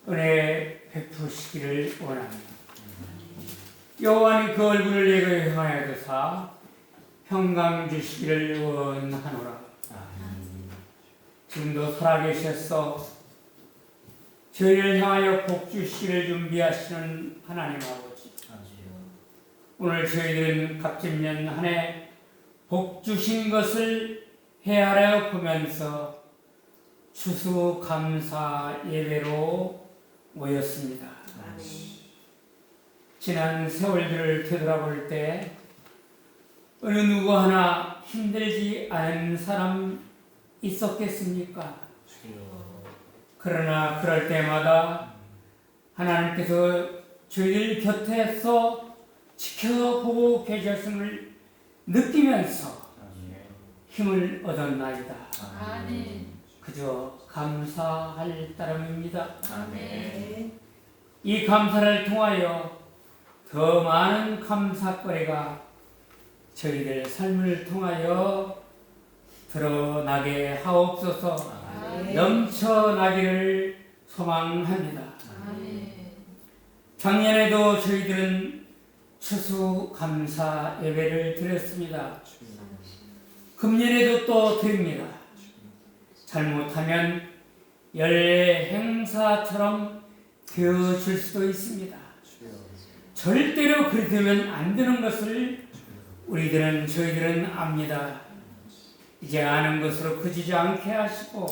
은혜 베푸시기를 원합니다. 여호와는 그 얼굴을 내게 향하여 드사 평강 주시기를 원하노라. 지금도 살아계셔서 저희를 향하여 복 주시기를 준비하시는 하나님 아버지, 오늘 저희들은 갑진년 한 해 복 주신 것을 헤아려 보면서 추수감사 예배로 모였습니다. 지난 세월들을 되돌아볼 때 어느 누구 하나 힘들지 않은 사람 있었겠습니까? 그러나 그럴 때마다 하나님께서 저희들 곁에서 지켜보고 계셨음을 느끼면서 힘을 얻었나이다. 그저 감사할 따름입니다. 이 감사를 통하여 더 많은 감사거리가 저희들 삶을 통하여 드러나게 하옵소서. 넘쳐나기를 소망합니다. 작년에도 저희들은 추수감사 예배를 드렸습니다. 금년에도 또 드립니다. 잘못하면 연례 행사처럼 되어질 수도 있습니다. 절대로 그리 되면 안 되는 것을 저희들은 압니다. 이제 아는 것으로 그치지 않게 하시고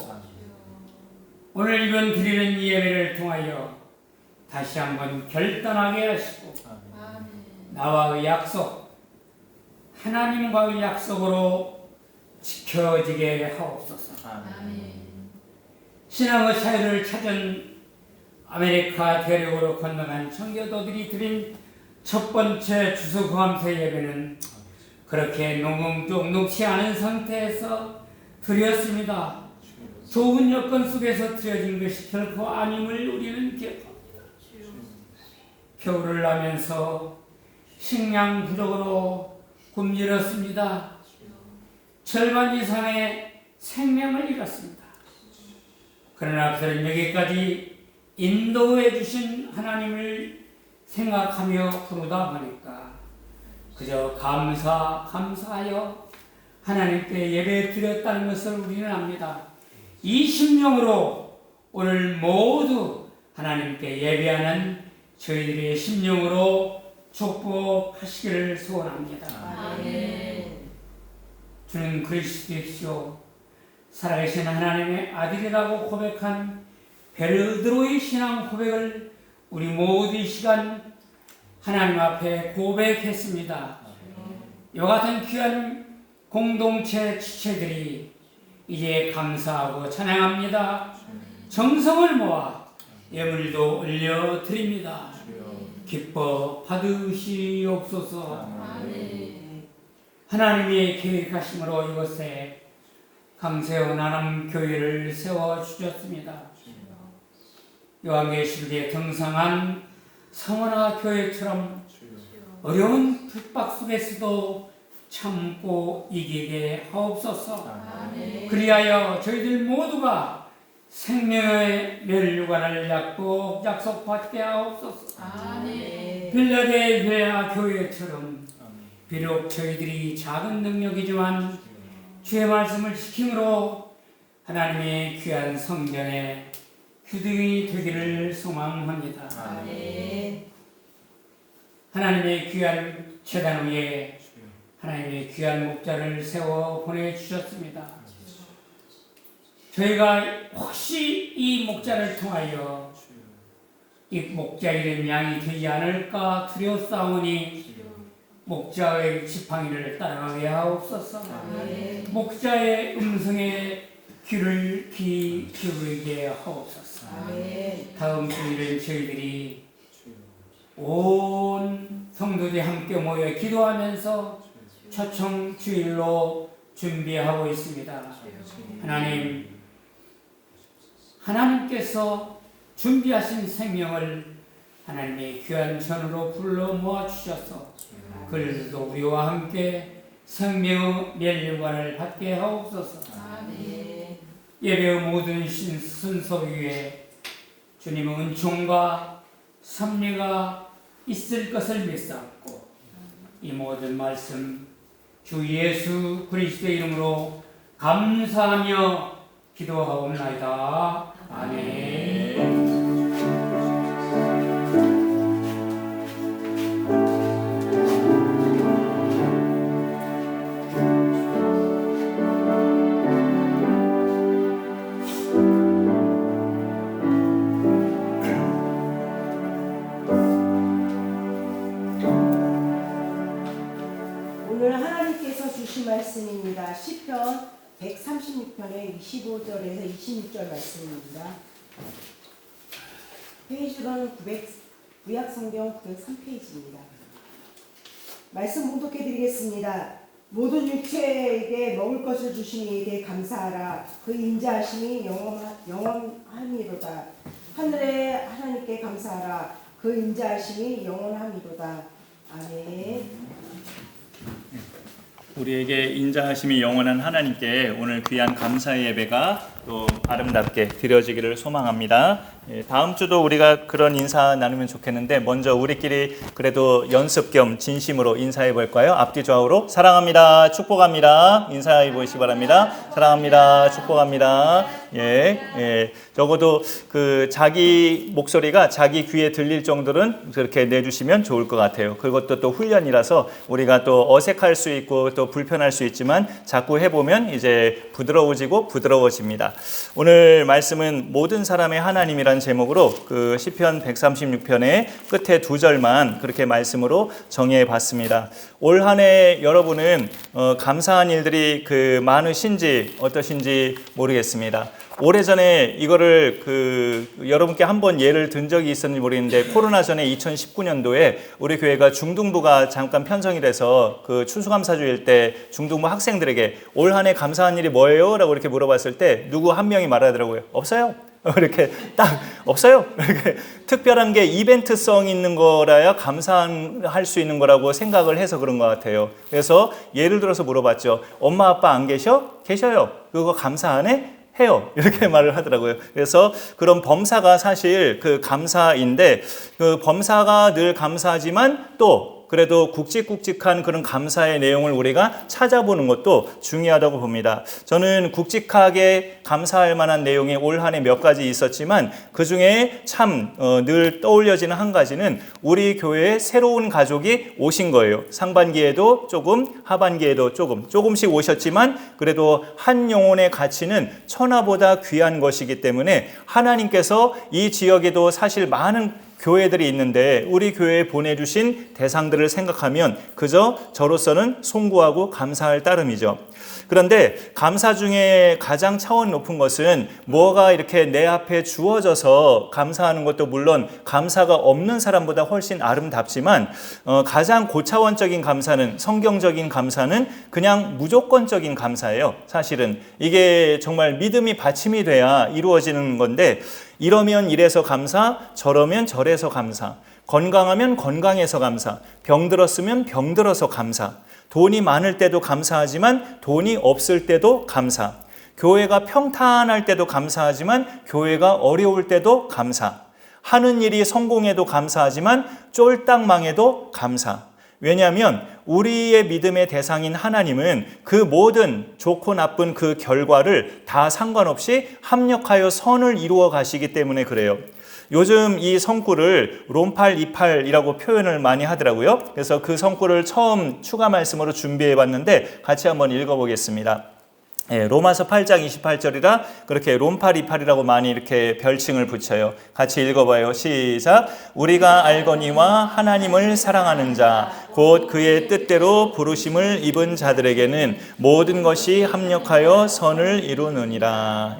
오늘 이번 드리는 이 예배를 통하여 다시 한번 결단하게 하시고 나와의 약속, 하나님과의 약속으로 지켜지게 하옵소서. 신앙의 자유를 찾은 아메리카 대륙으로 건너간 청교도들이 드린 첫 번째 추수감사 예배는 그렇게 녹음쪽 녹지 않은 상태에서 드렸습니다. 좋은 여건 속에서 드려진 것이 결코 아님을 우리는 기억합니다. 겨울을 나면서 식량 부족으로 굶주렸습니다. 절반 이상의 생명을 잃었습니다. 그러나 그들은 여기까지 인도해 주신 하나님을 생각하며 부르다 보니까 그저 감사하여 하나님께 예배 드렸다는 것을 우리는 압니다. 이 심령으로 오늘 모두 하나님께 예배하는 저희들의 심령으로 축복하시기를 소원합니다. 주는 그리스도이시오 살아계신 하나님의 아들이라고 고백한 베드로의 신앙 고백을 우리 모두 이 시간 하나님 앞에 고백했습니다. 이와 같은 귀한 공동체 지체들이 이제 감사하고 찬양합니다. 정성을 모아 예물도 올려드립니다. 기뻐 받으시옵소서. 하나님의 계획하심으로 이곳에 강세원 하남교회를 세워주셨습니다. 요한계시록에 등장한 성원아 교회처럼 어려운 핍박 속에서도 참고 이기게 하옵소서. 그리하여 저희들 모두가 생명의 멸류관을 약속받게 하옵소서. 빌라델비아 교회처럼 비록 저희들이 작은 능력이지만 주의 말씀을 지킴으로 하나님의 귀한 성전에 규등이 되기를 소망합니다. 하나님의 귀한 제단 위에 하나님의 귀한 목자를 세워 보내주셨습니다. 저희가 혹시 이 목자를 통하여 이 목자 이름 양이 되지 않을까 두려워싸우니 목자의 지팡이를 따라가게 하옵소서. 목자의 음성에 귀를 기울이게 하옵소서. 다음 주일은 저희들이 온 성도들이 함께 모여 기도하면서 초청 주일로 준비하고 있습니다. 하나님께서 준비하신 생명을 하나님의 귀한 전으로 불러 모아 주셔서 그들도 우리와 함께 생명의 멸류관을 받게 하옵소서. 예배의 모든 순서 위에 주님의 은총과 섭리가 있을 것을 믿사옵고 이 모든 말씀 주 예수 그리스도의 이름으로 감사하며 기도하옵나이다. 아멘. 오늘 하나님께서 주신 말씀입니다. 시편 136편의 25절에서 26절 말씀입니다. 페이지로는 구약성경 903페이지입니다. 말씀 봉독해 드리겠습니다. 모든 육체에게 먹을 것을 주신 이에게 감사하라. 그 인자하심이 영원함이로다. 하늘의 하나님께 감사하라. 그 인자하심이 영원함이로다. 아멘. 우리에게 인자하심이 영원한 하나님께 오늘 귀한 감사의 예배가 또 아름답게 드려지기를 소망합니다. 다음 주도 우리가 그런 인사 나누면 좋겠는데 먼저 우리끼리 그래도 연습 겸 진심으로 인사해 볼까요? 앞뒤 좌우로 사랑합니다, 축복합니다. 인사해 보시기 바랍니다. 사랑합니다, 축복합니다. 적어도 그 자기 목소리가 자기 귀에 들릴 정도는 그렇게 내주시면 좋을 것 같아요. 그것도 또 훈련이라서 우리가 또 어색할 수 있고 또 불편할 수 있지만 자꾸 해보면 이제 부드러워집니다. 오늘 말씀은 모든 사람의 하나님이란 제목으로 그 시편 136편의 끝에 두 절만 그렇게 말씀으로 정해 봤습니다. 올 한 해 여러분은 감사한 일들이 그 많으신지 어떠신지 모르겠습니다. 오래전에 이거를 여러분께 한번 예를 든 적이 있었는지 모르겠는데 코로나 전에 2019년도에 우리 교회가 중등부가 잠깐 편성이 돼서 그 추수감사주일 때 중등부 학생들에게 올 한 해 감사한 일이 뭐예요? 라고 이렇게 물어봤을 때 누구 한 명이 말하더라고요. 없어요. 이렇게 딱 없어요. 이렇게 특별한 게 이벤트성 있는 거라야 감사할 수 있는 거라고 생각을 해서 그런 것 같아요. 그래서 예를 들어서 물어봤죠. 엄마 아빠 안 계셔? 계셔요. 그거 감사하네? 해요. 이렇게 말을 하더라고요. 그래서 그런 범사가 사실 그 감사인데 그 범사가 늘 감사하지만 또 그래도 굵직굵직한 그런 감사의 내용을 우리가 찾아보는 것도 중요하다고 봅니다. 저는 굵직하게 감사할 만한 내용이 올 한 해 몇 가지 있었지만 그 중에 참 늘 떠올려지는 한 가지는 우리 교회에 새로운 가족이 오신 거예요. 상반기에도 조금, 하반기에도 조금씩 오셨지만 그래도 한 영혼의 가치는 천하보다 귀한 것이기 때문에 하나님께서 이 지역에도 사실 많은 교회들이 있는데 우리 교회에 보내주신 대상들을 생각하면 그저 저로서는 송구하고 감사할 따름이죠. 그런데 감사 중에 가장 차원 높은 것은 뭐가 이렇게 내 앞에 주어져서 감사하는 것도 물론 감사가 없는 사람보다 훨씬 아름답지만 가장 고차원적인 감사는 성경적인 감사는 그냥 무조건적인 감사예요. 사실은 이게 정말 믿음이 받침이 돼야 이루어지는 건데 이러면 이래서 감사, 저러면 저래서 감사, 건강하면 건강해서 감사, 병들었으면 병들어서 감사, 돈이 많을 때도 감사하지만 돈이 없을 때도 감사, 교회가 평탄할 때도 감사하지만 교회가 어려울 때도 감사, 하는 일이 성공해도 감사하지만 쫄딱 망해도 감사. 왜냐하면 우리의 믿음의 대상인 하나님은 그 모든 좋고 나쁜 그 결과를 다 상관없이 합력하여 선을 이루어 가시기 때문에 그래요. 요즘 이 성구를 롬팔 이팔이라고 표현을 많이 하더라고요. 그래서 그 성구를 처음 추가 말씀으로 준비해 봤는데 같이 한번 읽어보겠습니다. 로마서 8장 28절이라 그렇게 롬팔이팔이라고 많이 이렇게 별칭을 붙여요. 같이 읽어봐요. 시작. 우리가 알거니와 하나님을 사랑하는 자 곧 그의 뜻대로 부르심을 입은 자들에게는 모든 것이 합력하여 선을 이루느니라.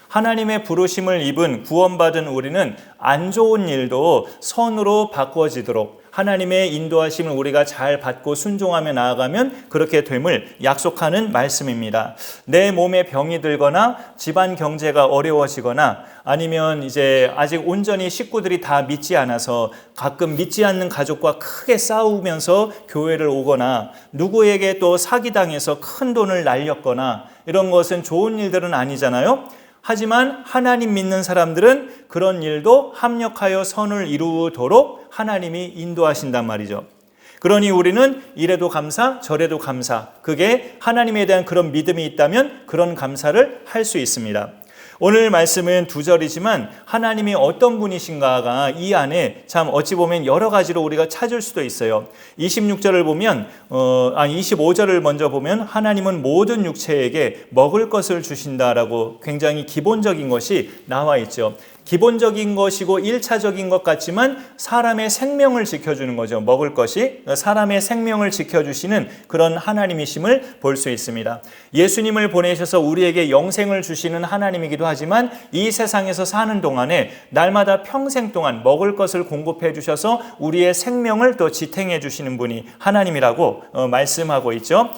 하나님의 부르심을 입은 구원받은 우리는 안 좋은 일도 선으로 바꾸어지도록 하나님의 인도하심을 우리가 잘 받고 순종하며 나아가면 그렇게 됨을 약속하는 말씀입니다. 내 몸에 병이 들거나 집안 경제가 어려워지거나 아니면 이제 아직 온전히 식구들이 다 믿지 않아서 가끔 믿지 않는 가족과 크게 싸우면서 교회를 오거나 누구에게 또 사기당해서 큰 돈을 날렸거나 이런 것은 좋은 일들은 아니잖아요. 하지만 하나님 믿는 사람들은 그런 일도 합력하여 선을 이루도록 하나님이 인도하신단 말이죠. 그러니 우리는 이래도 감사, 저래도 감사. 그게 하나님에 대한 그런 믿음이 있다면 그런 감사를 할 수 있습니다. 오늘 말씀은 2절이지만 하나님이 어떤 분이신가가 이 안에 참 어찌 보면 여러 가지로 우리가 찾을 수도 있어요. 26절을 보면 25절을 먼저 보면 하나님은 모든 육체에게 먹을 것을 주신다라고 굉장히 기본적인 것이 나와 있죠. 기본적인 것이고 1차적인 것 같지만 사람의 생명을 지켜주는 거죠. 먹을 것이 사람의 생명을 지켜주시는 그런 하나님이심을 볼 수 있습니다. 예수님을 보내셔서 우리에게 영생을 주시는 하나님이기도 하지만 이 세상에서 사는 동안에 날마다 평생 동안 먹을 것을 공급해 주셔서 우리의 생명을 또 지탱해 주시는 분이 하나님이라고 말씀하고 있죠.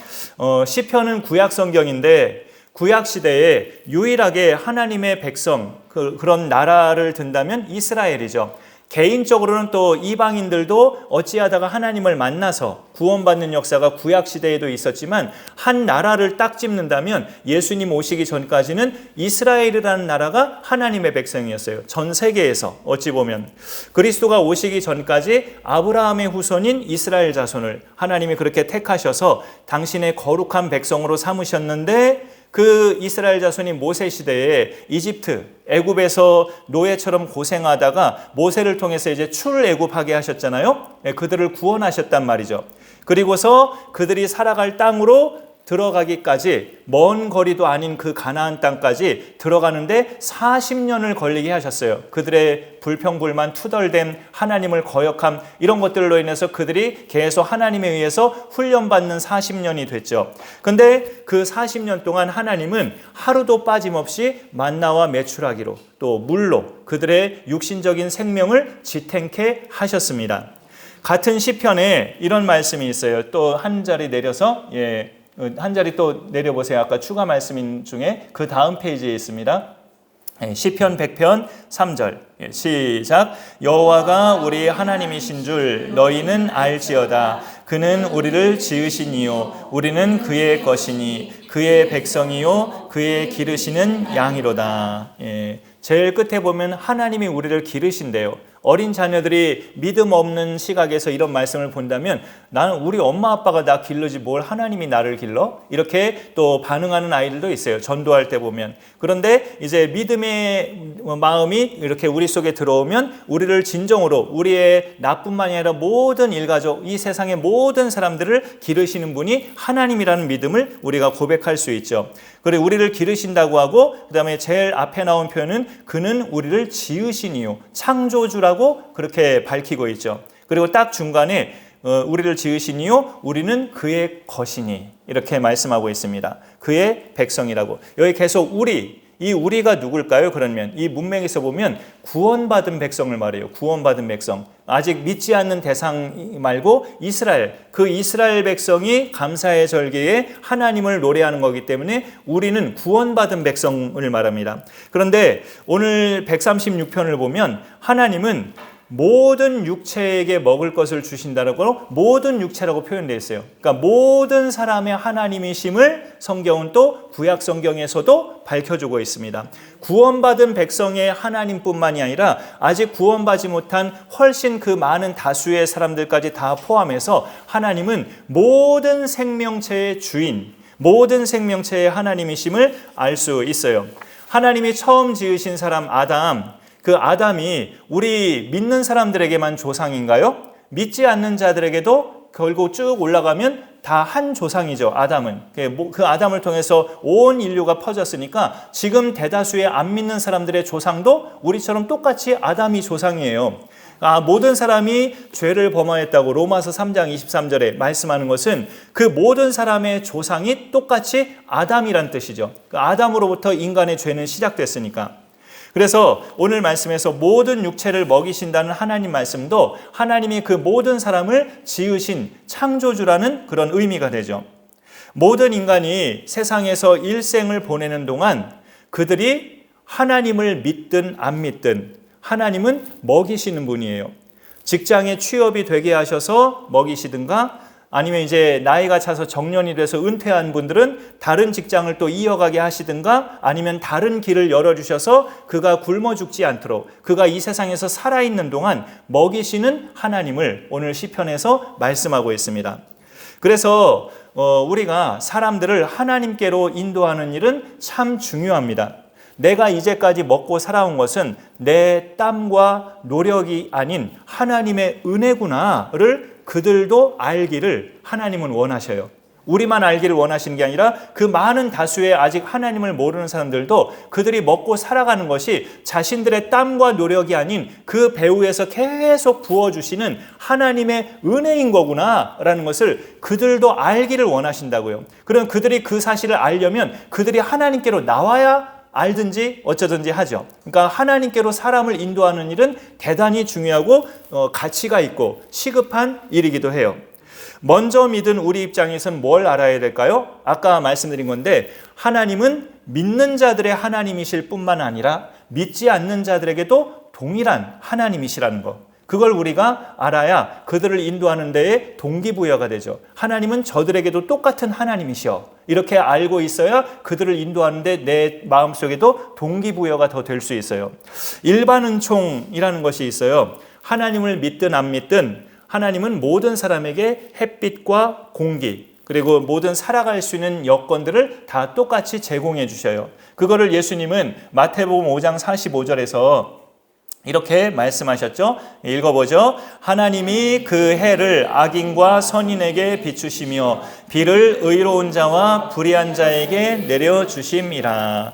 시편은 구약 성경인데 구약 시대에 유일하게 하나님의 백성 그런 나라를 든다면 이스라엘이죠. 개인적으로는 또 이방인들도 어찌하다가 하나님을 만나서 구원받는 역사가 구약 시대에도 있었지만 한 나라를 딱 찝는다면 예수님 오시기 전까지는 이스라엘이라는 나라가 하나님의 백성이었어요. 전 세계에서 어찌 보면 그리스도가 오시기 전까지 아브라함의 후손인 이스라엘 자손을 하나님이 그렇게 택하셔서 당신의 거룩한 백성으로 삼으셨는데 그 이스라엘 자손이 모세 시대에 이집트, 애굽에서 노예처럼 고생하다가 모세를 통해서 이제 출애굽하게 하셨잖아요. 그들을 구원하셨단 말이죠. 그리고서 그들이 살아갈 땅으로 들어가기까지 먼 거리도 아닌 그 가나안 땅까지 들어가는데 40년을 걸리게 하셨어요. 그들의 불평불만, 투덜댐, 하나님을 거역함 이런 것들로 인해서 그들이 계속 하나님에 의해서 훈련받는 40년이 됐죠. 근데 그 40년 동안 하나님은 하루도 빠짐없이 만나와 메추라기로 또 물로 그들의 육신적인 생명을 지탱케 하셨습니다. 같은 시편에 이런 말씀이 있어요. 또 한 자리 내려서 한 자리 또 내려보세요. 아까 추가 말씀 중에 그 다음 페이지에 있습니다. 시편 100편 3절 시작. 여호와가 우리 하나님이신 줄 너희는 알지어다. 그는 우리를 지으시니요 우리는 그의 것이니 그의 백성이요 그의 기르시는 양이로다. 제일 끝에 보면 하나님이 우리를 기르신대요. 어린 자녀들이 믿음 없는 시각에서 이런 말씀을 본다면 나는 우리 엄마 아빠가 나 길르지 뭘 하나님이 나를 길러? 이렇게 또 반응하는 아이들도 있어요. 전도할 때 보면. 그런데 이제 믿음의 마음이 이렇게 우리 속에 들어오면 우리를 진정으로 우리의 나뿐만이 아니라 모든 일가족, 이 세상의 모든 사람들을 기르시는 분이 하나님이라는 믿음을 우리가 고백할 수 있죠. 그리고 우리를 기르신다고 하고 그 다음에 제일 앞에 나온 표현은 그는 우리를 지으시니요 창조주라고 그렇게 밝히고 있죠. 그리고 딱 중간에 우리를 지으시니요 우리는 그의 것이니 이렇게 말씀하고 있습니다. 그의 백성이라고. 여기 계속 이 우리가 누굴까요? 그러면 이 문맥에서 보면 구원받은 백성을 말해요. 구원받은 백성. 아직 믿지 않는 대상 말고 이스라엘. 그 이스라엘 백성이 감사의 절기에 하나님을 노래하는 거기 때문에 우리는 구원받은 백성을 말합니다. 그런데 오늘 136편을 보면 하나님은 모든 육체에게 먹을 것을 주신다라고 모든 육체라고 표현되어 있어요. 그러니까 모든 사람의 하나님이심을 성경은 또 구약 성경에서도 밝혀주고 있습니다. 구원받은 백성의 하나님뿐만이 아니라 아직 구원받지 못한 훨씬 그 많은 다수의 사람들까지 다 포함해서 하나님은 모든 생명체의 주인, 모든 생명체의 하나님이심을 알 수 있어요. 하나님이 처음 지으신 사람 아담, 그 아담이 우리 믿는 사람들에게만 조상인가요? 믿지 않는 자들에게도 결국 쭉 올라가면 다 한 조상이죠. 아담은. 그 아담을 통해서 온 인류가 퍼졌으니까 지금 대다수의 안 믿는 사람들의 조상도 우리처럼 똑같이 아담이 조상이에요. 모든 사람이 죄를 범하였다고 로마서 3장 23절에 말씀하는 것은 그 모든 사람의 조상이 똑같이 아담이란 뜻이죠. 아담으로부터 인간의 죄는 시작됐으니까. 그래서 오늘 말씀에서 모든 육체를 먹이신다는 하나님 말씀도 하나님이 그 모든 사람을 지으신 창조주라는 그런 의미가 되죠. 모든 인간이 세상에서 일생을 보내는 동안 그들이 하나님을 믿든 안 믿든 하나님은 먹이시는 분이에요. 직장에 취업이 되게 하셔서 먹이시든가 아니면 이제 나이가 차서 정년이 돼서 은퇴한 분들은 다른 직장을 또 이어가게 하시든가 아니면 다른 길을 열어주셔서 그가 굶어 죽지 않도록 그가 이 세상에서 살아있는 동안 먹이시는 하나님을 오늘 시편에서 말씀하고 있습니다. 그래서 우리가 사람들을 하나님께로 인도하는 일은 참 중요합니다. 내가 이제까지 먹고 살아온 것은 내 땀과 노력이 아닌 하나님의 은혜구나를 그들도 알기를 하나님은 원하셔요. 우리만 알기를 원하시는 게 아니라 그 많은 다수의 아직 하나님을 모르는 사람들도 그들이 먹고 살아가는 것이 자신들의 땀과 노력이 아닌 그 배후에서 계속 부어주시는 하나님의 은혜인 거구나라는 것을 그들도 알기를 원하신다고요. 그럼 그들이 그 사실을 알려면 그들이 하나님께로 나와야 알든지 어쩌든지 하죠. 그러니까 하나님께로 사람을 인도하는 일은 대단히 중요하고 가치가 있고 시급한 일이기도 해요. 먼저 믿은 우리 입장에서는 뭘 알아야 될까요? 아까 말씀드린 건데 하나님은 믿는 자들의 하나님이실 뿐만 아니라 믿지 않는 자들에게도 동일한 하나님이시라는 것. 그걸 우리가 알아야 그들을 인도하는 데에 동기부여가 되죠. 하나님은 저들에게도 똑같은 하나님이시여. 이렇게 알고 있어야 그들을 인도하는데 내 마음속에도 동기부여가 더 될 수 있어요. 일반 은총이라는 것이 있어요. 하나님을 믿든 안 믿든 하나님은 모든 사람에게 햇빛과 공기 그리고 모든 살아갈 수 있는 여건들을 다 똑같이 제공해 주셔요. 그거를 예수님은 마태복음 5장 45절에서 이렇게 말씀하셨죠. 읽어보죠. 하나님이 그 해를 악인과 선인에게 비추시며 비를 의로운 자와 불의한 자에게 내려주심이라.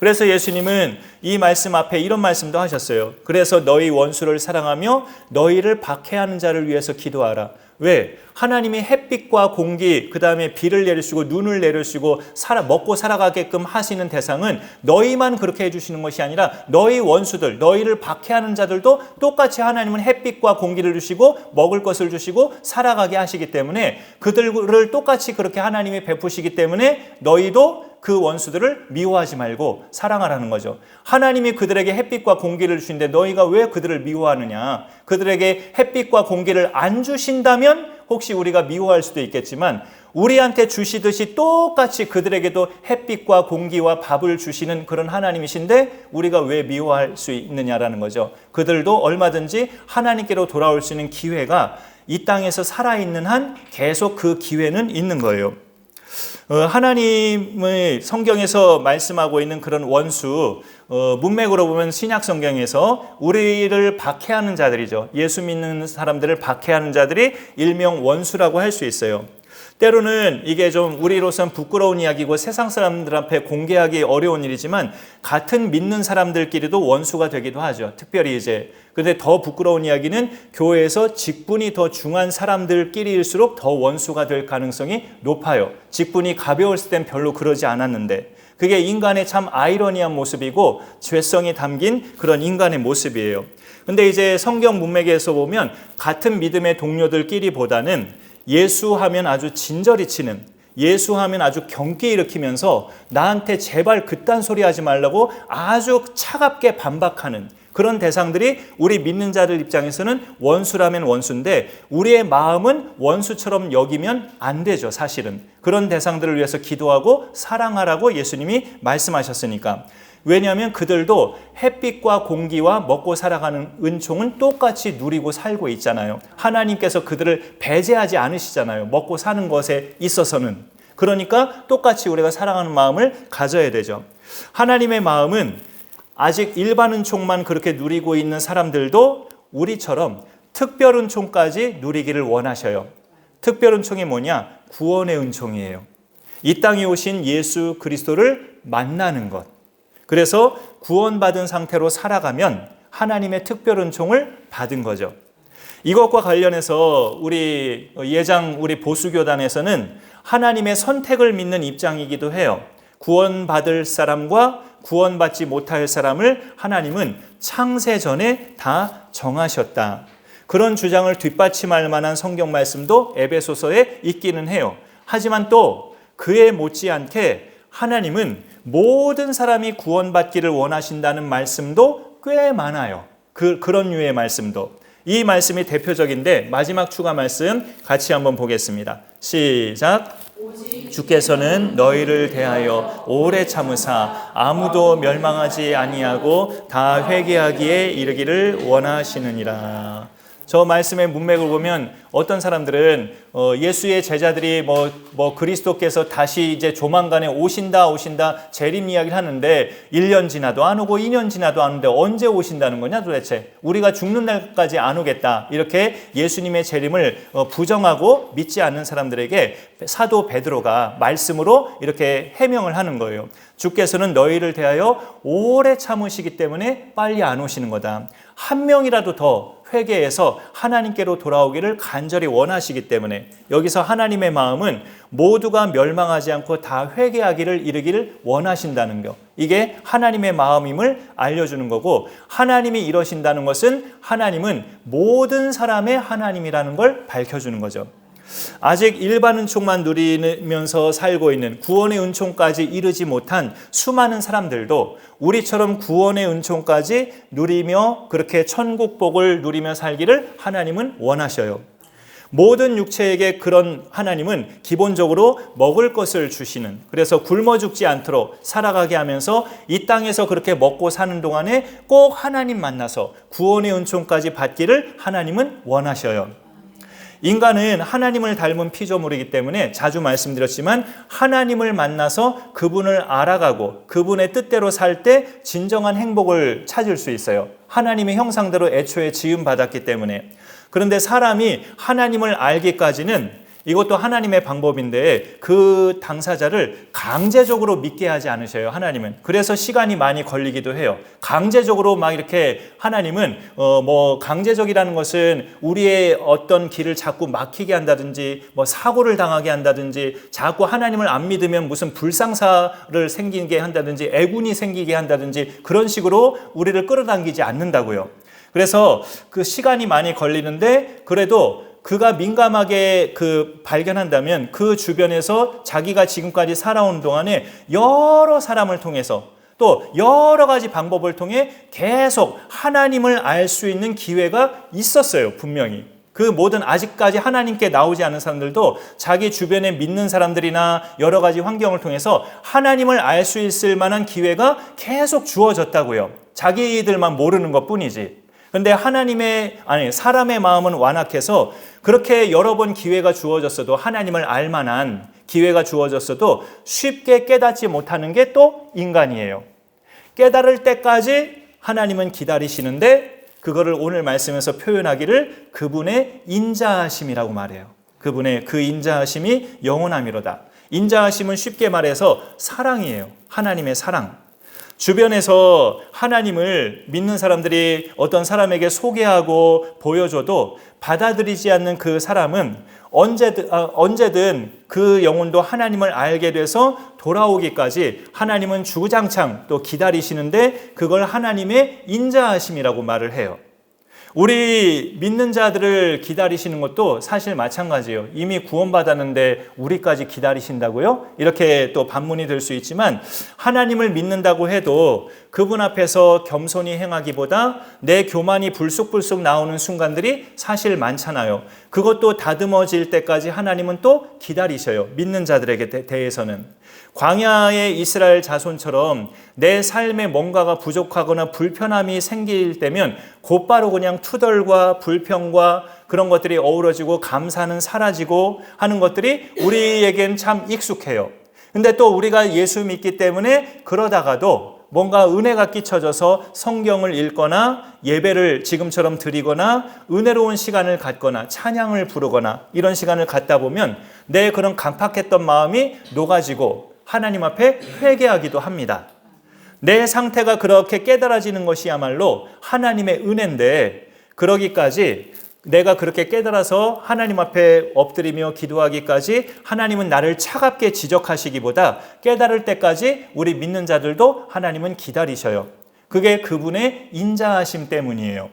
그래서 예수님은 이 말씀 앞에 이런 말씀도 하셨어요. 그래서 너희 원수를 사랑하며 너희를 박해하는 자를 위해서 기도하라. 왜? 하나님이 햇빛과 공기, 그 다음에 비를 내리시고 눈을 내리시고 먹고 살아가게끔 하시는 대상은 너희만 그렇게 해주시는 것이 아니라 너희 원수들, 너희를 박해하는 자들도 똑같이 하나님은 햇빛과 공기를 주시고 먹을 것을 주시고 살아가게 하시기 때문에 그들을 똑같이 그렇게 하나님이 베푸시기 때문에 너희도 그 원수들을 미워하지 말고 사랑하라는 거죠. 하나님이 그들에게 햇빛과 공기를 주시는데 너희가 왜 그들을 미워하느냐? 그들에게 햇빛과 공기를 안 주신다면 혹시 우리가 미워할 수도 있겠지만 우리한테 주시듯이 똑같이 그들에게도 햇빛과 공기와 밥을 주시는 그런 하나님이신데 우리가 왜 미워할 수 있느냐라는 거죠. 그들도 얼마든지 하나님께로 돌아올 수 있는 기회가 이 땅에서 살아있는 한 계속 그 기회는 있는 거예요. 하나님의 성경에서 말씀하고 있는 그런 원수, 문맥으로 보면 신약 성경에서 우리를 박해하는 자들이죠. 예수 믿는 사람들을 박해하는 자들이 일명 원수라고 할 수 있어요. 때로는 이게 좀 우리로선 부끄러운 이야기고 세상 사람들 앞에 공개하기 어려운 일이지만 같은 믿는 사람들끼리도 원수가 되기도 하죠. 특별히 이제 근데 더 부끄러운 이야기는 교회에서 직분이 더 중한 사람들끼리일수록 더 원수가 될 가능성이 높아요. 직분이 가벼웠을 땐 별로 그러지 않았는데 그게 인간의 참 아이러니한 모습이고 죄성이 담긴 그런 인간의 모습이에요. 근데 이제 성경 문맥에서 보면 같은 믿음의 동료들끼리보다는 예수하면 아주 진저리 치는, 예수하면 아주 경계 일으키면서 나한테 제발 그딴 소리 하지 말라고 아주 차갑게 반박하는 그런 대상들이 우리 믿는 자들 입장에서는 원수라면 원수인데 우리의 마음은 원수처럼 여기면 안 되죠. 사실은 그런 대상들을 위해서 기도하고 사랑하라고 예수님이 말씀하셨으니까. 왜냐하면 그들도 햇빛과 공기와 먹고 살아가는 은총은 똑같이 누리고 살고 있잖아요. 하나님께서 그들을 배제하지 않으시잖아요. 먹고 사는 것에 있어서는. 그러니까 똑같이 우리가 사랑하는 마음을 가져야 되죠. 하나님의 마음은 아직 일반 은총만 그렇게 누리고 있는 사람들도 우리처럼 특별 은총까지 누리기를 원하셔요. 특별 은총이 뭐냐? 구원의 은총이에요. 이 땅에 오신 예수 그리스도를 만나는 것. 그래서 구원받은 상태로 살아가면 하나님의 특별 은총을 받은 거죠. 이것과 관련해서 우리 예장 우리 보수교단에서는 하나님의 선택을 믿는 입장이기도 해요. 구원받을 사람과 구원받지 못할 사람을 하나님은 창세 전에 다 정하셨다. 그런 주장을 뒷받침할 만한 성경 말씀도 에베소서에 있기는 해요. 하지만 또 그에 못지않게 하나님은 모든 사람이 구원받기를 원하신다는 말씀도 꽤 많아요. 그런 류의 말씀도. 이 말씀이 대표적인데 마지막 추가 말씀 같이 한번 보겠습니다. 시작. 주께서는 너희를 대하여 오래 참으사 아무도 멸망하지 아니하고 다 회개하기에 이르기를 원하시느니라. 저 말씀의 문맥을 보면 어떤 사람들은 예수의 제자들이 뭐 그리스도께서 다시 이제 조만간에 오신다 재림 이야기를 하는데 1년 지나도 안 오고 2년 지나도 안 오는데 언제 오신다는 거냐 도대체. 우리가 죽는 날까지 안 오겠다. 이렇게 예수님의 재림을 부정하고 믿지 않는 사람들에게 사도 베드로가 말씀으로 이렇게 해명을 하는 거예요. 주께서는 너희를 대하여 오래 참으시기 때문에 빨리 안 오시는 거다. 한 명이라도 더 회개해서 하나님께로 돌아오기를 간절히 원하시기 때문에 여기서 하나님의 마음은 모두가 멸망하지 않고 다 회개하기를 이르기를 원하신다는 것. 이게 하나님의 마음임을 알려주는 거고, 하나님이 이러신다는 것은 하나님은 모든 사람의 하나님이라는 걸 밝혀주는 거죠. 아직 일반 은총만 누리면서 살고 있는 구원의 은총까지 이르지 못한 수많은 사람들도 우리처럼 구원의 은총까지 누리며 그렇게 천국복을 누리며 살기를 하나님은 원하셔요. 모든 육체에게 그런 하나님은 기본적으로 먹을 것을 주시는, 그래서 굶어 죽지 않도록 살아가게 하면서 이 땅에서 그렇게 먹고 사는 동안에 꼭 하나님 만나서 구원의 은총까지 받기를 하나님은 원하셔요. 인간은 하나님을 닮은 피조물이기 때문에 자주 말씀드렸지만 하나님을 만나서 그분을 알아가고 그분의 뜻대로 살 때 진정한 행복을 찾을 수 있어요. 하나님의 형상대로 애초에 지음받았기 때문에. 그런데 사람이 하나님을 알기까지는, 이것도 하나님의 방법인데, 그 당사자를 강제적으로 믿게 하지 않으셔요, 하나님은. 그래서 시간이 많이 걸리기도 해요. 강제적으로 막 이렇게 하나님은 강제적이라는 것은 우리의 어떤 길을 자꾸 막히게 한다든지 사고를 당하게 한다든지 자꾸 하나님을 안 믿으면 무슨 불상사를 생기게 한다든지 애군이 생기게 한다든지 그런 식으로 우리를 끌어당기지 않는다고요. 그래서 그 시간이 많이 걸리는데, 그래도 그가 민감하게 발견한다면 그 주변에서 자기가 지금까지 살아온 동안에 여러 사람을 통해서 또 여러 가지 방법을 통해 계속 하나님을 알 수 있는 기회가 있었어요, 분명히. 그 모든 아직까지 하나님께 나오지 않은 사람들도 자기 주변에 믿는 사람들이나 여러 가지 환경을 통해서 하나님을 알 수 있을 만한 기회가 계속 주어졌다고요. 자기들만 모르는 것뿐이지. 그런데 사람의 마음은 완악해서 그렇게 여러 번 기회가 주어졌어도, 하나님을 알 만한 기회가 주어졌어도 쉽게 깨닫지 못하는 게 또 인간이에요. 깨달을 때까지 하나님은 기다리시는데, 그거를 오늘 말씀에서 표현하기를 그분의 인자하심이라고 말해요. 그분의 그 인자하심이 영원함이로다. 인자하심은 쉽게 말해서 사랑이에요. 하나님의 사랑. 주변에서 하나님을 믿는 사람들이 어떤 사람에게 소개하고 보여줘도 받아들이지 않는 그 사람은 언제든 그 영혼도 하나님을 알게 돼서 돌아오기까지 하나님은 주구장창 또 기다리시는데, 그걸 하나님의 인자하심이라고 말을 해요. 우리 믿는 자들을 기다리시는 것도 사실 마찬가지예요. 이미 구원받았는데 우리까지 기다리신다고요? 이렇게 또 반문이 될 수 있지만, 하나님을 믿는다고 해도 그분 앞에서 겸손히 행하기보다 내 교만이 불쑥불쑥 나오는 순간들이 사실 많잖아요. 그것도 다듬어질 때까지 하나님은 또 기다리셔요, 믿는 자들에게 대해서는. 광야의 이스라엘 자손처럼 내 삶에 뭔가가 부족하거나 불편함이 생길 때면 곧바로 그냥 투덜과 불평과 그런 것들이 어우러지고 감사는 사라지고 하는 것들이 우리에겐 참 익숙해요. 근데 또 우리가 예수 믿기 때문에 그러다가도 뭔가 은혜가 끼쳐져서 성경을 읽거나 예배를 지금처럼 드리거나 은혜로운 시간을 갖거나 찬양을 부르거나 이런 시간을 갖다 보면 내 그런 강팍했던 마음이 녹아지고 하나님 앞에 회개하기도 합니다. 내 상태가 그렇게 깨달아지는 것이야말로 하나님의 은혜인데, 그러기까지 내가 그렇게 깨달아서 하나님 앞에 엎드리며 기도하기까지 하나님은 나를 차갑게 지적하시기보다 깨달을 때까지 우리 믿는 자들도 하나님은 기다리셔요. 그게 그분의 인자하심 때문이에요.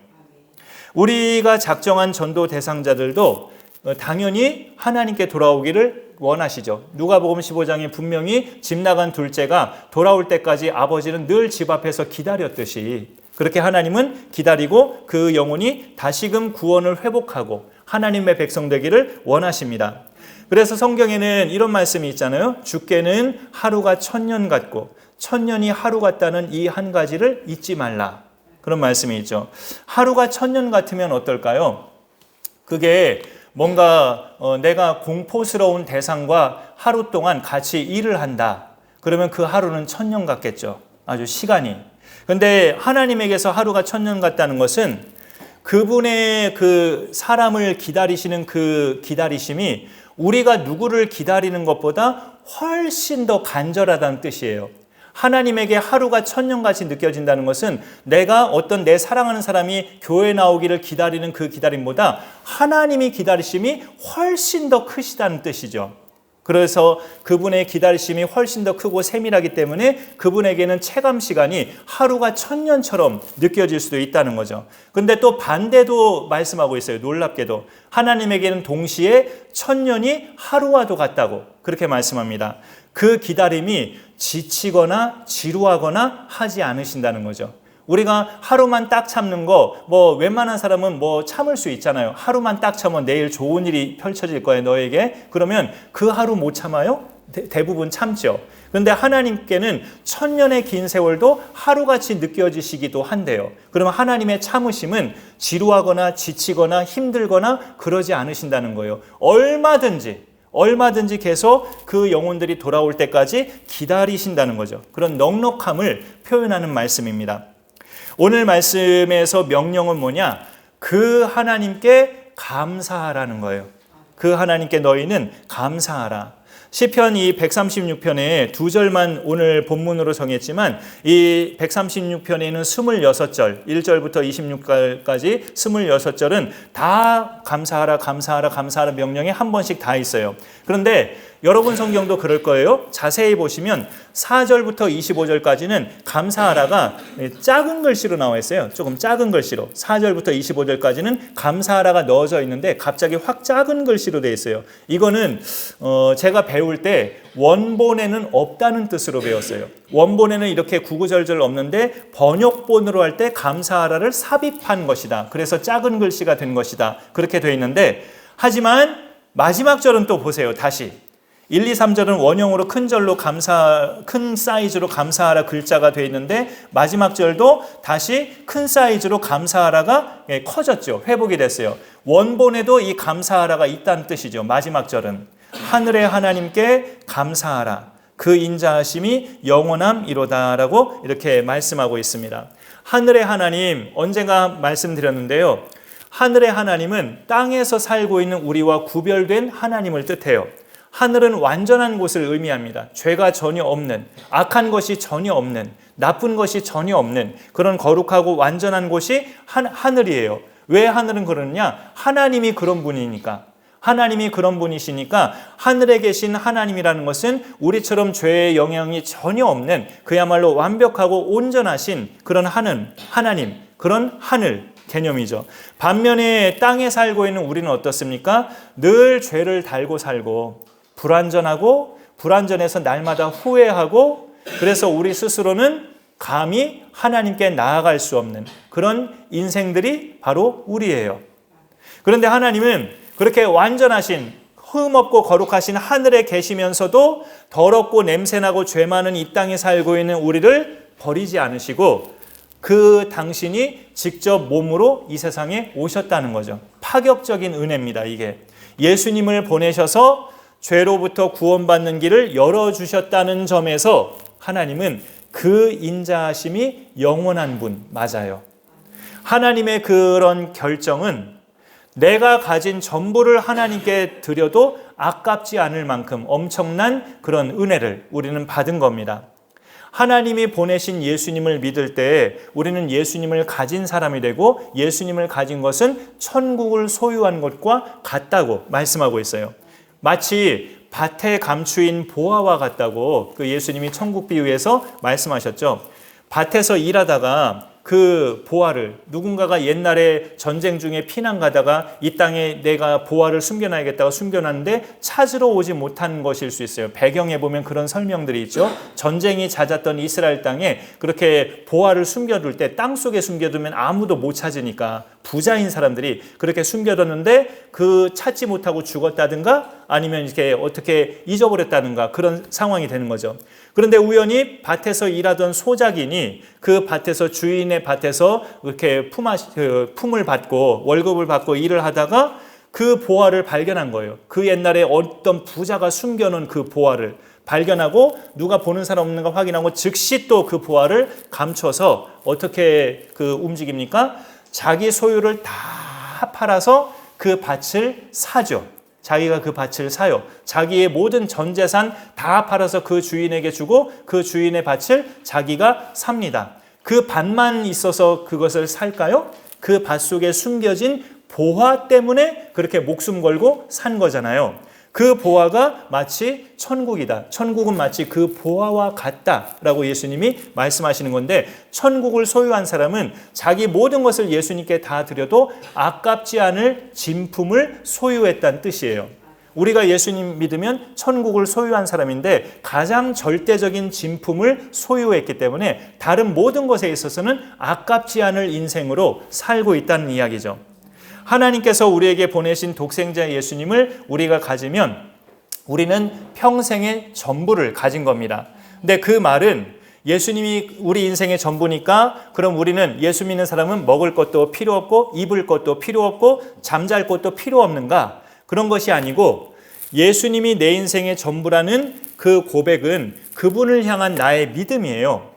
우리가 작정한 전도 대상자들도 당연히 하나님께 돌아오기를 원하시죠. 누가복음 15장에 분명히 집 나간 둘째가 돌아올 때까지 아버지는 늘 집 앞에서 기다렸듯이 그렇게 하나님은 기다리고 그 영혼이 다시금 구원을 회복하고 하나님의 백성 되기를 원하십니다. 그래서 성경에는 이런 말씀이 있잖아요. 주께는 하루가 1000년 같고 1000년이 하루 같다는 이 한 가지를 잊지 말라. 그런 말씀이 있죠. 하루가 1000년 같으면 어떨까요? 그게 뭔가 내가 공포스러운 대상과 하루 동안 같이 일을 한다. 그러면 그 하루는 1000년 같겠죠. 아주 시간이. 근데 하나님에게서 하루가 1000년 같다는 것은 그분의 그 사람을 기다리시는 그 기다리심이 우리가 누구를 기다리는 것보다 훨씬 더 간절하다는 뜻이에요. 하나님에게 하루가 1000년같이 느껴진다는 것은 내가 어떤 내 사랑하는 사람이 교회 나오기를 기다리는 그 기다림보다 하나님이 기다리심이 훨씬 더 크시다는 뜻이죠. 그래서 그분의 기다리심이 훨씬 더 크고 세밀하기 때문에 그분에게는 체감 시간이 하루가 1000년처럼 느껴질 수도 있다는 거죠. 근데 또 반대도 말씀하고 있어요. 놀랍게도 하나님에게는 동시에 1000년이 하루와도 같다고 그렇게 말씀합니다. 그 기다림이 지치거나 지루하거나 하지 않으신다는 거죠. 우리가 하루만 딱 참는 거, 웬만한 사람은 참을 수 있잖아요. 하루만 딱 참으면 내일 좋은 일이 펼쳐질 거예요, 너에게. 그러면 그 하루 못 참아요? 대부분 참죠. 그런데 하나님께는 1000년의 긴 세월도 하루같이 느껴지시기도 한대요. 그러면 하나님의 참으심은 지루하거나 지치거나 힘들거나 그러지 않으신다는 거예요. 얼마든지 계속 그 영혼들이 돌아올 때까지 기다리신다는 거죠. 그런 넉넉함을 표현하는 말씀입니다. 오늘 말씀에서 명령은 뭐냐? 그 하나님께 감사하라는 거예요. 그 하나님께 너희는 감사하라. 시편 이 136편에 2절만 오늘 본문으로 정했지만 이 136편에는 26절, 1절부터 26절까지 26절은 다 감사하라, 감사하라, 감사하라 명령이 한 번씩 다 있어요. 그런데 여러분 성경도 그럴 거예요. 자세히 보시면 4절부터 25절까지는 감사하라가 작은 글씨로 나와 있어요. 조금 작은 글씨로. 4절부터 25절까지는 감사하라가 넣어져 있는데 갑자기 확 작은 글씨로 되어 있어요. 이거는 제가 배울 때 원본에는 없다는 뜻으로 배웠어요. 원본에는 이렇게 구구절절 없는데 번역본으로 할 때 감사하라를 삽입한 것이다. 그래서 작은 글씨가 된 것이다. 그렇게 되어 있는데 하지만 마지막 절은 또 보세요. 다시 1, 2, 3절은 원형으로 큰 절로 큰 사이즈로 감사하라 글자가 되어 있는데 마지막 절도 다시 큰 사이즈로 감사하라가 커졌죠. 회복이 됐어요. 원본에도 이 감사하라가 있다는 뜻이죠. 마지막 절은 하늘의 하나님께 감사하라. 그 인자하심이 영원함이로다라고 이렇게 말씀하고 있습니다. 하늘의 하나님, 언젠가 말씀드렸는데요. 하늘의 하나님은 땅에서 살고 있는 우리와 구별된 하나님을 뜻해요. 하늘은 완전한 곳을 의미합니다. 죄가 전혀 없는, 악한 것이 전혀 없는, 나쁜 것이 전혀 없는 그런 거룩하고 완전한 곳이 하늘이에요. 왜 하늘은 그러느냐? 하나님이 그런 분이니까. 하나님이 그런 분이시니까 하늘에 계신 하나님이라는 것은 우리처럼 죄의 영향이 전혀 없는 그야말로 완벽하고 온전하신 그런 하나님, 그런 하늘 개념이죠. 반면에 땅에 살고 있는 우리는 어떻습니까? 늘 죄를 달고 살고 불완전해서 날마다 후회하고 그래서 우리 스스로는 감히 하나님께 나아갈 수 없는 그런 인생들이 바로 우리예요. 그런데 하나님은 그렇게 완전하신 흠없고 거룩하신 하늘에 계시면서도 더럽고 냄새나고 죄 많은 이 땅에 살고 있는 우리를 버리지 않으시고 그 당신이 직접 몸으로 이 세상에 오셨다는 거죠. 파격적인 은혜입니다. 이게 예수님을 보내셔서 죄로부터 구원받는 길을 열어주셨다는 점에서 하나님은 그 인자하심이 영원한 분 맞아요. 하나님의 그런 결정은 내가 가진 전부를 하나님께 드려도 아깝지 않을 만큼 엄청난 그런 은혜를 우리는 받은 겁니다. 하나님이 보내신 예수님을 믿을 때 우리는 예수님을 가진 사람이 되고 예수님을 가진 것은 천국을 소유한 것과 같다고 말씀하고 있어요. 마치 밭에 감추인 보화와 같다고 그 예수님이 천국 비유에서 말씀하셨죠. 밭에서 일하다가 그 보화를, 누군가가 옛날에 전쟁 중에 피난 가다가 이 땅에 내가 보화를 숨겨놔야겠다고 숨겨놨는데 찾으러 오지 못한 것일 수 있어요. 배경에 보면 그런 설명들이 있죠. 전쟁이 잦았던 이스라엘 땅에 그렇게 보화를 숨겨둘 때 땅속에 숨겨두면 아무도 못 찾으니까 부자인 사람들이 그렇게 숨겨뒀는데 그 찾지 못하고 죽었다든가 아니면 이렇게 어떻게 잊어버렸다든가 그런 상황이 되는 거죠. 그런데 우연히 밭에서 일하던 소작인이 그 밭에서 주인의 밭에서 이렇게 품을 받고 월급을 받고 일을 하다가 그 보화를 발견한 거예요. 그 옛날에 어떤 부자가 숨겨놓은 그 보화를 발견하고 누가 보는 사람 없는가 확인하고 즉시 또 그 보화를 감춰서 어떻게 움직입니까? 자기 소유를 다 팔아서 그 밭을 사죠. 자기가 그 밭을 사요. 자기의 모든 전 재산 다 팔아서 그 주인에게 주고 그 주인의 밭을 자기가 삽니다. 그 밭만 있어서 그것을 살까요? 그 밭 속에 숨겨진 보화 때문에 그렇게 목숨 걸고 산 거잖아요. 그 보화가 마치 천국이다. 천국은 마치 그 보화와 같다라고 예수님이 말씀하시는 건데, 천국을 소유한 사람은 자기 모든 것을 예수님께 다 드려도 아깝지 않을 진품을 소유했다는 뜻이에요. 우리가 예수님 믿으면 천국을 소유한 사람인데 가장 절대적인 진품을 소유했기 때문에 다른 모든 것에 있어서는 아깝지 않을 인생으로 살고 있다는 이야기죠. 하나님께서 우리에게 보내신 독생자 예수님을 우리가 가지면 우리는 평생의 전부를 가진 겁니다. 근데 그 말은 예수님이 우리 인생의 전부니까 그럼 우리는 예수 믿는 사람은 먹을 것도 필요 없고 입을 것도 필요 없고 잠잘 것도 필요 없는가? 그런 것이 아니고 예수님이 내 인생의 전부라는 그 고백은 그분을 향한 나의 믿음이에요.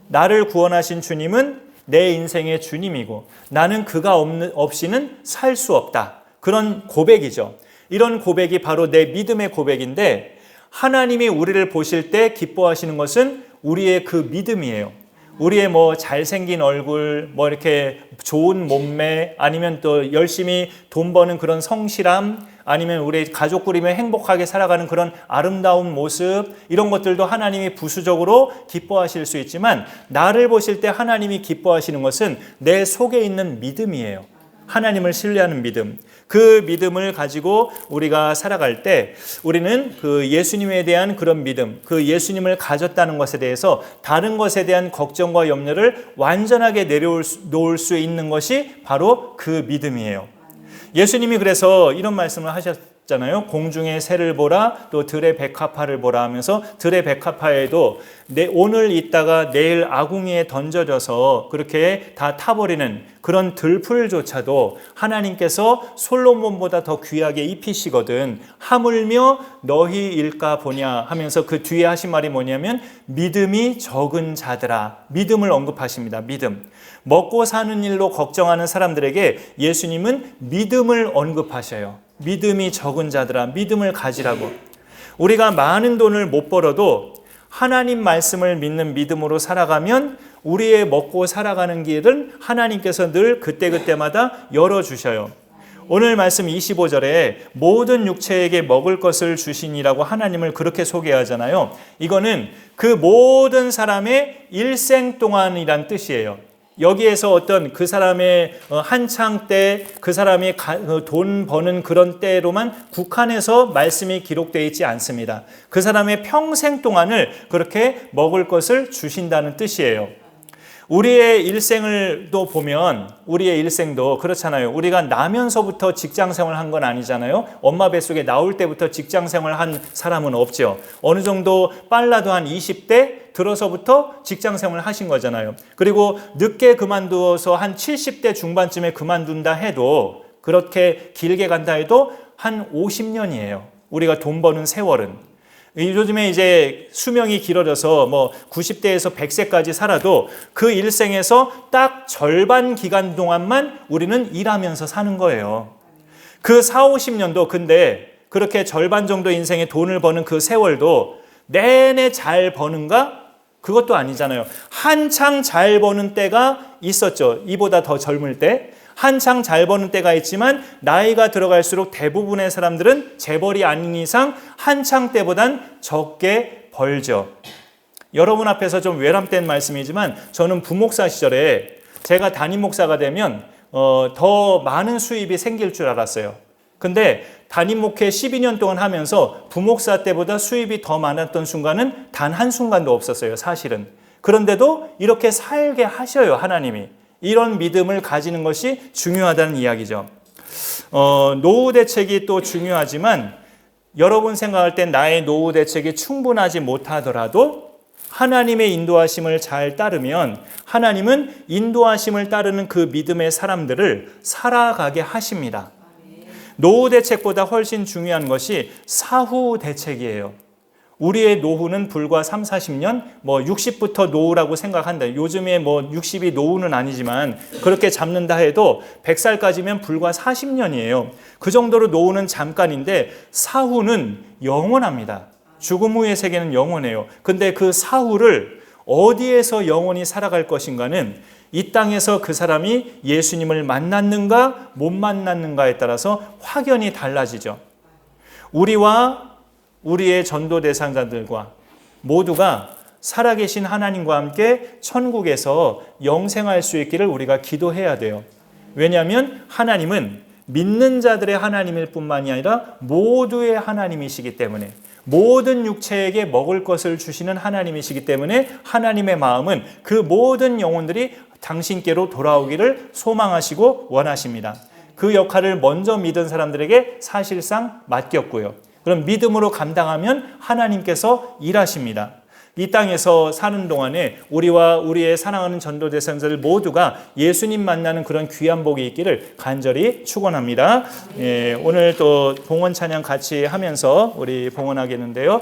나를 구원하신 주님은 내 인생의 주님이고 나는 그가 없이는 살 수 없다. 그런 고백이죠. 이런 고백이 바로 내 믿음의 고백인데, 하나님이 우리를 보실 때 기뻐하시는 것은 우리의 그 믿음이에요. 우리의 잘생긴 얼굴, 이렇게 좋은 몸매, 아니면 또 열심히 돈 버는 그런 성실함, 아니면 우리 가족 꾸리며 행복하게 살아가는 그런 아름다운 모습, 이런 것들도 하나님이 부수적으로 기뻐하실 수 있지만, 나를 보실 때 하나님이 기뻐하시는 것은 내 속에 있는 믿음이에요. 하나님을 신뢰하는 믿음. 그 믿음을 가지고 우리가 살아갈 때 우리는 그 예수님에 대한 그런 믿음, 그 예수님을 가졌다는 것에 대해서 다른 것에 대한 걱정과 염려를 완전하게 내려놓을 수 있는 것이 바로 그 믿음이에요. 예수님이 그래서 이런 말씀을 하셨잖아요. 공중의 새를 보라, 또 들의 백합화를 보라 하면서, 들의 백합화에도 오늘 있다가 내일 아궁이에 던져져서 그렇게 다 타버리는 그런 들풀조차도 하나님께서 솔로몬보다 더 귀하게 입히시거든. 하물며 너희 일까 보냐 하면서 그 뒤에 하신 말이 뭐냐면 믿음이 적은 자들아. 믿음을 언급하십니다. 믿음. 먹고 사는 일로 걱정하는 사람들에게 예수님은 믿음을 언급하셔요. 믿음이 적은 자들아, 믿음을 가지라고. 우리가 많은 돈을 못 벌어도 하나님 말씀을 믿는 믿음으로 살아가면 우리의 먹고 살아가는 길은 하나님께서 늘 그때그때마다 열어주셔요. 오늘 말씀 25절에 모든 육체에게 먹을 것을 주시니라고 하나님을 그렇게 소개하잖아요. 이거는 그 모든 사람의 일생 동안이란 뜻이에요. 여기에서 어떤 그 사람의 한창 때, 그 사람이 돈 버는 그런 때로만 국한해서 말씀이 기록되어 있지 않습니다. 그 사람의 평생 동안을 그렇게 먹을 것을 주신다는 뜻이에요. 우리의 일생을 또 보면 우리의 일생도 그렇잖아요. 우리가 나면서부터 직장생활을 한 건 아니잖아요. 엄마 뱃속에 나올 때부터 직장생활을 한 사람은 없죠. 어느 정도 빨라도 한 20대 들어서부터 직장생활을 하신 거잖아요. 그리고 늦게 그만두어서 한 70대 중반쯤에 그만둔다 해도, 그렇게 길게 간다 해도 한 50년이에요. 우리가 돈 버는 세월은. 요즘에 이제 수명이 길어져서 90대에서 100세까지 살아도 그 일생에서 딱 절반 기간 동안만 우리는 일하면서 사는 거예요. 그 40-50년도 근데 그렇게 절반 정도 인생에 돈을 버는 그 세월도 내내 잘 버는가? 그것도 아니잖아요. 한창 잘 버는 때가 있었죠. 이보다 더 젊을 때. 한창 잘 버는 때가 있지만 나이가 들어갈수록 대부분의 사람들은 재벌이 아닌 이상 한창 때보단 적게 벌죠. 여러분 앞에서 좀 외람된 말씀이지만 저는 부목사 시절에 제가 담임 목사가 되면 더 많은 수입이 생길 줄 알았어요. 근데 담임 목회 12년 동안 하면서 부목사 때보다 수입이 더 많았던 순간은 단 한순간도 없었어요, 사실은. 그런데도 이렇게 살게 하셔요, 하나님이. 이런 믿음을 가지는 것이 중요하다는 이야기죠. 노후 대책이 또 중요하지만 여러분 생각할 땐 나의 노후 대책이 충분하지 못하더라도 하나님의 인도하심을 잘 따르면 하나님은 인도하심을 따르는 그 믿음의 사람들을 살아가게 하십니다. 노후 대책보다 훨씬 중요한 것이 사후 대책이에요. 우리의 노후는 불과 3, 40년, 60부터 노후라고 생각한다. 요즘에 60이 노후는 아니지만 그렇게 잡는다 해도 100살까지면 불과 40년이에요. 그 정도로 노후는 잠깐인데 사후는 영원합니다. 죽음 후의 세계는 영원해요. 근데 그 사후를 어디에서 영원히 살아갈 것인가는 이 땅에서 그 사람이 예수님을 만났는가 못 만났는가에 따라서 확연히 달라지죠. 우리와 우리의 전도 대상자들과 모두가 살아계신 하나님과 함께 천국에서 영생할 수 있기를 우리가 기도해야 돼요. 왜냐하면 하나님은 믿는 자들의 하나님일 뿐만이 아니라 모두의 하나님이시기 때문에, 모든 육체에게 먹을 것을 주시는 하나님이시기 때문에 하나님의 마음은 그 모든 영혼들이 당신께로 돌아오기를 소망하시고 원하십니다. 그 역할을 먼저 믿은 사람들에게 사실상 맡겼고요. 그럼 믿음으로 감당하면 하나님께서 일하십니다. 이 땅에서 사는 동안에 우리와 우리의 사랑하는 전도 대상자들 모두가 예수님 만나는 그런 귀한 복이 있기를 간절히 축원합니다. 오늘 또 봉헌 찬양 같이 하면서 우리 봉헌하겠는데요.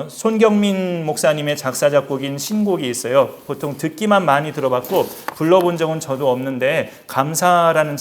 손경민 목사님의 작사 작곡인 신곡이 있어요. 보통 듣기만 많이 들어봤고 불러본 적은 저도 없는데 감사라는